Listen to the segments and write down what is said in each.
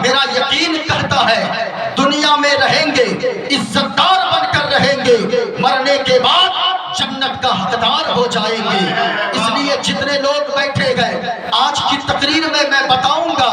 میرا یقین کہتا ہے دنیا میں رہیں گے عزتدار بن کر رہیں گے، مرنے کے بعد جنت کا حقدار ہو جائیں گے۔ اس لیے جتنے لوگ بیٹھے گئے آج کی تقریر میں بتاؤں گا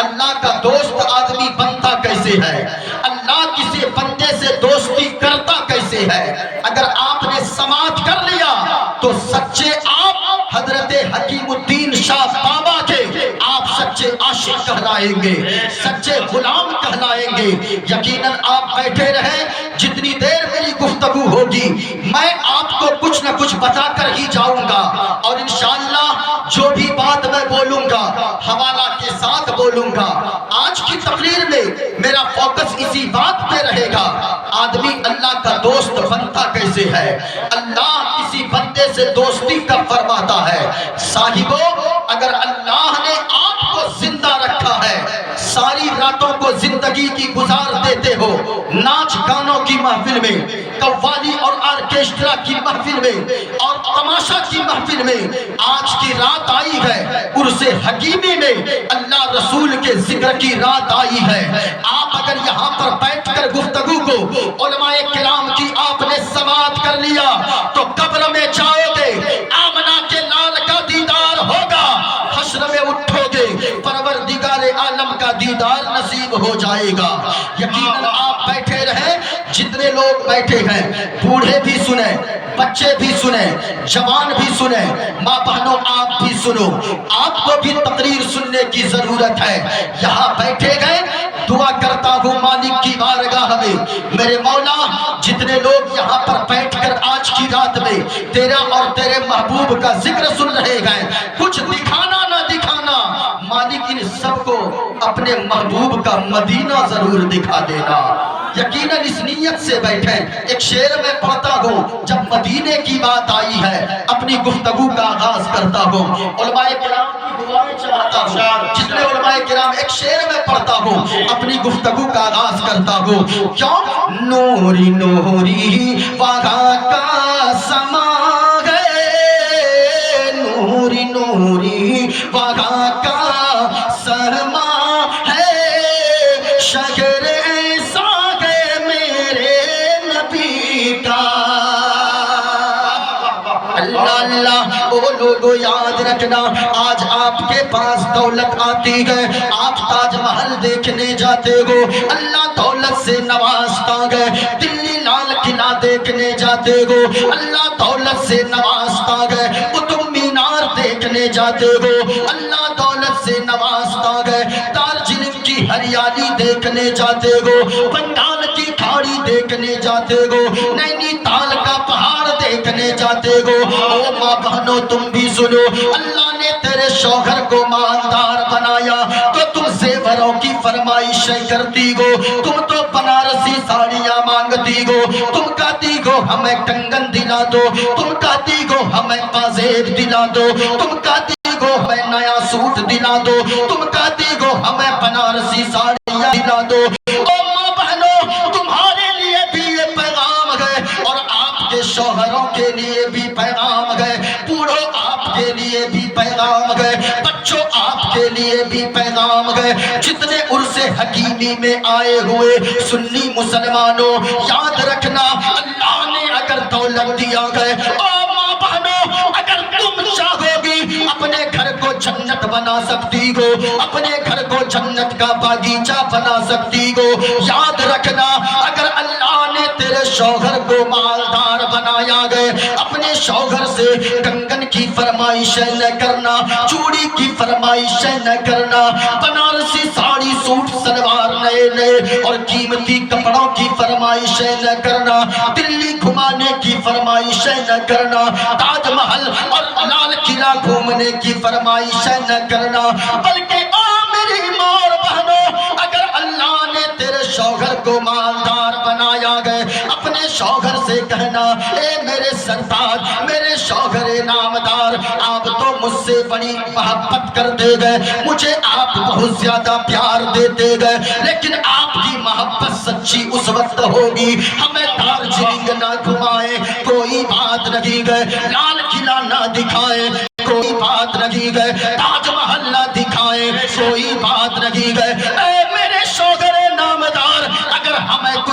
اللہ کا دوست آدمی بنتا کیسے ہے، اللہ کسی بندے سے دوستی کرتا کیسے ہے۔ اگر آپ نے سماعت کر لیا تو سچے آپ حضرت حکیم الدین شاہ بابا کے آپ سچے عاشق کہلائیں گے، سچے غلام کہلائیں گے۔ یقیناً آپ بیٹھے رہیں، جتنی دیر میری گفتگو ہوگی میں آپ کو کچھ نہ کچھ بتا کر ہی جاؤں گا، اور انشاءاللہ جو بھی بات میں بولوں گا حوالہ کے ساتھ بولوں گا۔ آج کی تقریر میں میرا فوکس اسی بات پہ رہے گا، آدمی اللہ کا دوست بنتا کیسے ہے۔ اللہ کسی بندے سے دوستی کب فرماتا ہے؟ صاحبو، اگر اللہ نے آپ کو زندہ رکھا ہے، ساری راتوں کو زندگی کی گزار دیتے ہو ناچ گانوں کی محفل میں، قوالی اور آرکیسٹرا کی محفل میں اور تماشا کی محفل میں، آج کی رات آئی ہے عرس حکیمی میں، اللہ رسول کے ذکر کی رات آئی ہے۔ آپ اگر یہاں پر بیٹھ کر گفتگو کو علماء کرام کی آپ نے سماعت کر لیا تو قبر میں جاؤ گے، آمنہ کے لال کا دیدار ہوگا، حشر میں اٹھو گے، پروردگار عالم کا دیدار نصیب ہو جائے گا۔ یقیناً آپ بیٹھے رہیں، جتنے لوگ بیٹھے ہیں بوڑھے بھی سنیں، بچے بھی سنیں، جوان بھی سنیں، ماں بہنوں آپ بھی سنو، آپ کو بھی تقریر سننے کی ضرورت ہے۔ یہاں بیٹھے گئے، دعا کرتا ہوں مالک کی بارگاہ میں، میرے مولا جتنے لوگ یہاں پر بیٹھ کر آج کی رات میں تیرا اور تیرے محبوب کا ذکر سن رہے ہیں، کچھ دکھانا نہ دکھانا، مالک ان سب کو اپنے محبوب کا مدینہ ضرور دکھا دینا۔ یقیناً اس نیت سے بیٹھے۔ ایک شعر میں پڑھتا ہوں، جب مدینے کی بات آئی ہے اپنی گفتگو کا آغاز کرتا ہوں، علماء کرام کی دعائیں چلاتا ہوں، جتنے علماء کرام، ایک شعر میں پڑھتا ہوں اپنی گفتگو کا آغاز کرتا ہوں، کیوں؟ نوری نوری وہاں کا سما ہے، نوری نوری وہاں کا سما ہے، شہر لوگو یاد رکھنا، آج آپ کے پاس دولت آتی ہے، آپ تاج محل دیکھنے جاتے ہو، اللہ دولت سے نوازتا ہے، دلی لال قلعہ دیکھنے جاتے ہو، اللہ دولت سے نوازتا ہے، قطب مینار دیکھنے جاتے ہو، اللہ دولت سے نوازتا ہے، دارجلنگ کی ہریالی دیکھنے جاتے ہو، بنگال کی کھاڑی دیکھنے جاتے ہو، نینی تال کا پہاڑ دیکھنے جاتے ہو۔ او ماں بہنوں تم بھی سنو، اللہ نے تیرے شوہر کو مالدار بنایا تو تم زیوروں کی فرمائشیں کرتی ہو، تم تو بنارسی ساڑیاں مانگتی ہو، تم کہتی ہو ہمیں کنگن دلا دو، تم کہتی ہو ہمیں پازیب دلا دو، تم کہتی ہو ہمیں نیا سوٹ دلا دو، تم کہتی ہو ہمیں بنارسی ساڑیاں دلا دو۔ او ماں بہنوں تمہارے لیے بھی یہ پیغام ہے اور آپ کے شوہروں کے لیے بھی پیغام ہے، بوڑھوں آپ کے لیے بھی پیغام ہے، بچوں آپ کے لیے بھی پیغام ہے، جتنے عرس حکیمی میں آئے ہوئے سنی مسلمانوں یاد رکھنا، اللہ نے اگر دولت دیا ہے، او ماں بہنوں اگر تم چاہو گی اپنے گھر کو جنت بنا سکتی ہو، اپنے گھر کو جنت کا باغیچہ بنا سکتی ہو۔ یاد رکھنا اگر اللہ نے تیرے شوہر کو مالدار بنایا گئے، اپنے شوہر سے کنگن کی فرمائشیں نہ کرنا، چوڑی کی فرمائشیں نہ کرنا، بنارسی ساڑی سوٹ سلوار نئے نئے اور قیمتی کپڑوں کی فرمائشیں نہ کرنا، دلی گھمانے کی فرمائشیں نہ کرنا، تاج محل اور لال قلعہ گھومنے کی فرمائشیں نہ کرنا، بلکہ میری ماں اور بہنوں اگر اللہ نے تیرے شوہر کو مالدار بنایا گئے، اپنے شوہر سے کہنا، اے میرے سرتاج، میرے شوہر نامدار، آپ تو مجھ سے بڑی محبت کرتے گئے، مجھے آپ بہت زیادہ پیار دیتے گئے، لیکن آپ کی محبت سچی اس وقت ہوگی ہمیں دارجلنگ نہ گھمائے کوئی بات نہیں گئے، لال قلعہ نہ دکھائے کوئی بات نہیں گئے، تاج محل نہ دکھائے کوئی بات نہیں گئے، اے میرے